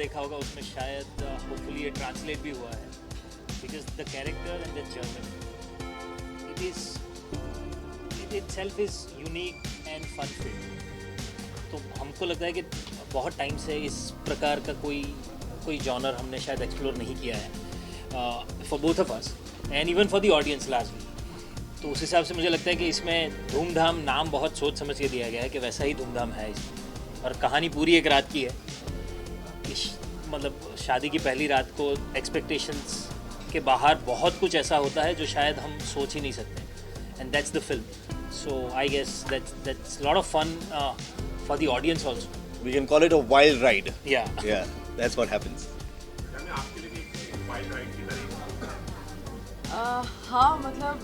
देखा होगा उसमें शायद होपफुली ये ट्रांसलेट भी हुआ है, because the character and the journey it is itself is unique and fun film. तो हमको लगता है कि बहुत टाइम से इस प्रकार का कोई जॉनर हमने शायद एक्सप्लोर नहीं किया है for both of us and even for the audience largely. तो उस हिसाब से मुझे लगता है कि इसमें धूमधाम नाम बहुत सोच समझ के दिया गया है कि वैसा ही धूमधाम है इसमें। और कहानी पूरी एक रात की है कि मतलब शादी की पहली रात को एक्सपेक्टेशंस के बाहर बहुत कुछ ऐसा होता है जो शायद हम सोच ही नहीं सकते, and that's the film. So I guess that's lot of fun for the audience also. We can call it a wild ride. Yeah. Yeah, that's what happens. हाँ मतलब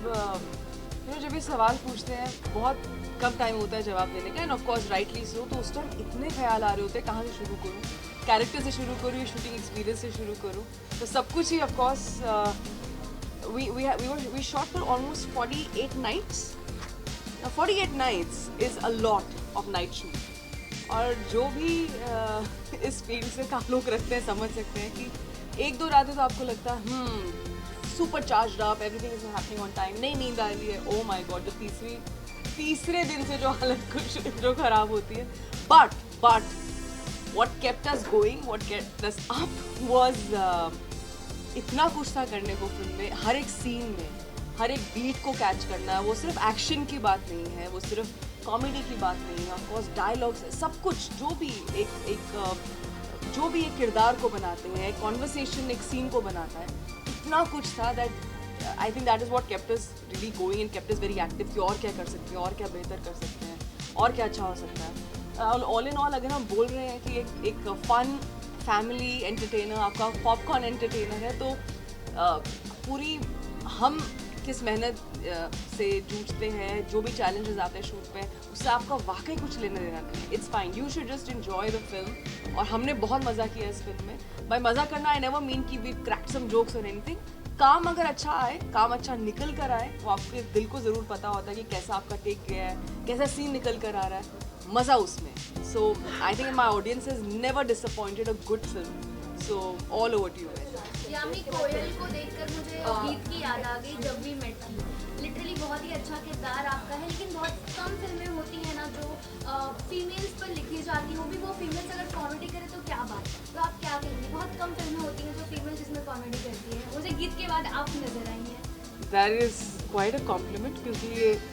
जब ये सवाल पूछते हैं बहुत कम टाइम होता है जवाब देने का, end of course rightly so. तो उस टाइम इतने ख्याल आ रहे होते हैं कहाँ से शुरू करूँ, कैरेक्टर से शुरू करूँ या शूटिंग एक्सपीरियंस से शुरू करूँ। तो सब कुछ ही of course we shot for almost 48 nights. Now 48 nights is a lot of night shoot. और जो भी इस फील्ड से ताल्लुक़ रखते हैं समझ सकते हैं कि एक दो रातें तो आपको लगता है super charged up, everything is happening on time, नहीं नींद आ रही है, ओ माय गॉड। जो तीसरे दिन से जो हालत कुछ जो ख़राब होती है, but what kept us going, what kept us up was इतना कुछ था करने को फिल्म में। हर एक सीन में हर एक बीट को कैच करना, वो सिर्फ एक्शन की बात नहीं है, वो सिर्फ कॉमेडी की बात नहीं है, ऑफ कोर्स डायलॉग्स है, सब कुछ जो भी एक किरदार को बनाते हैं, एक कॉन्वर्सेशन एक सीन को बनाता है, इतना कुछ था that I think that is what kept us really going and kept us very active कि और क्या कर सकते हैं, और क्या बेहतर कर सकते हैं, और क्या अच्छा हो सकता है। ऑल इन ऑल अगर हम बोल रहे हैं कि एक फन फैमिली एंटरटेनर, आपका पॉपकॉर्न एंटरटेनर है, तो पूरी हम किस मेहनत से जूझते हैं, जो भी चैलेंजेस आते हैं शूट पे, उससे आपका वाकई कुछ लेना देना नहीं। It's fine, you should just enjoy the film. और हमने बहुत मज़ा किया इस फिल्म में। बाय मज़ा करना आई नेवर मीन कि वी क्रैक सम जोक्स और एनीथिंग। काम अगर अच्छा आए, काम अच्छा निकल कर आए, वो आपके दिल को ज़रूर पता होता है कि कैसा आपका टेक गया है, कैसा सीन निकल कर आ रहा है, मज़ा उसमें। So I think my audience is never disappointed a good film. So all over to you. Yami Koyal को देखकर मुझे गीत की याद आ गई, जब वी मेट थी। लिटरली बहुत ही अच्छा किरदार आपका है, लेकिन बहुत कम फिल्में होती हैं ना जो फीमेल्स पर लिखी जाती हैं, वो भी वो फीमेल्स अगर कॉमेडी करे तो क्या बात है। तो आप क्या कहेंगे, बहुत कम फिल्में होती हैं जो फीमेल जिसमें कॉमेडी करती है, मुझे गीत के बाद आप नजर आई हैं। That is quite a compliment, क्योंकि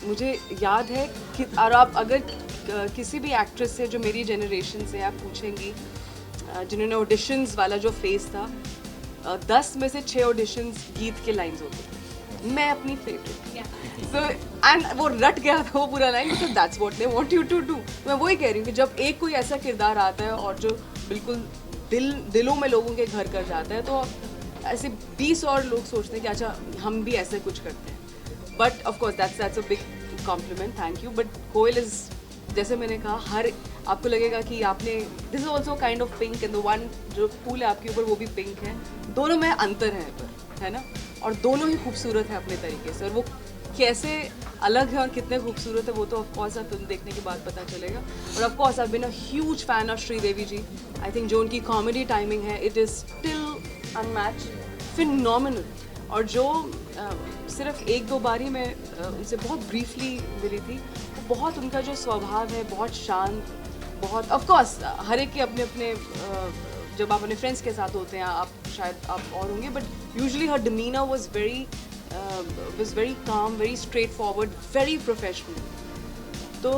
मुझे याद है कि और आप अगर किसी भी एक्ट्रेस से जो मेरी जनरेशन से आप पूछेंगी जिन्होंने ऑडिशंस वाला जो फेस था, 10 में से 6 ऑडिशंस गीत के लाइंस होते थे। मैं अपनी फेवरेट, सो एंड वो रट गया था वो पूरा लाइन, तो that's what they want you to do. मैं वही कह रही हूँ कि जब एक कोई ऐसा किरदार आता है और जो बिल्कुल दिलों में लोगों के घर कर जाता है, तो ऐसे 20 और लोग सोचते हैं कि अच्छा हम भी ऐसे कुछ करते हैं। But of course that's a big compliment, thank you. But Koyal is, जैसे मैंने कहा, हर आपको लगेगा कि आपने this is also kind of pink, and the one जो फूल है आपके ऊपर वो भी पिंक है। दोनों में अंतर है पर, है ना, और दोनों ही खूबसूरत है अपने तरीके से। और वो कैसे अलग है और कितने खूबसूरत है वो तो ऑफकोर्स आप फिल्म देखने के बाद पता चलेगा। और of course I been a huge fan of Sridevi ji. I think जो उनकी कॉमेडी टाइमिंग है, it is still unmatched, phenomenal. और जो सिर्फ एक दो बारी में उनसे बहुत ब्रीफली मिली थी, बहुत उनका जो स्वभाव है बहुत शांत, बहुत ऑफ कोर्स हर एक के अपने अपने जब आप अपने फ्रेंड्स के साथ होते हैं आप शायद आप और होंगे, but usually her demeanor was very calm, very straightforward, very professional. तो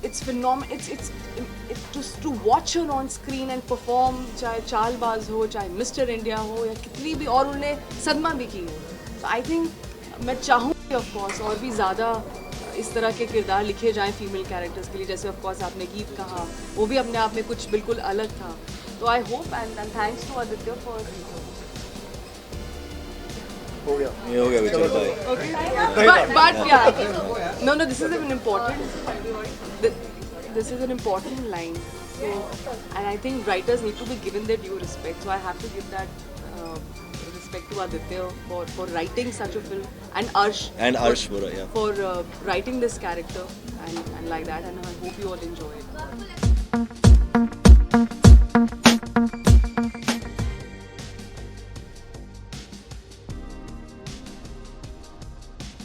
it's phenomenal, it's to watch her on screen and perform, चाहे चालबाज हो, चाहे मिस्टर इंडिया हो, या कितनी भी, और उन्होंने सदमा भी की है। तो आई थिंक मैं चाहूँगी ऑफ कोर्स और भी ज़्यादा इस तरह के किरदार लिखे जाएं फीमेल कैरेक्टर्स के लिए। जैसे ऑफ कोर्स आपने गीत कहा, वो भी अपने आप में कुछ बिल्कुल अलग था। तो I hope and thanks to Aditya for. हो गया, ये हो गया, चलो bye. Okay, but yeah, no, this is an important line. So, and I think writers need to be given their due respect. So I have to give that respect to Aditya for writing such a film, and Arsh for writing this character and like that. And I hope you all enjoy it.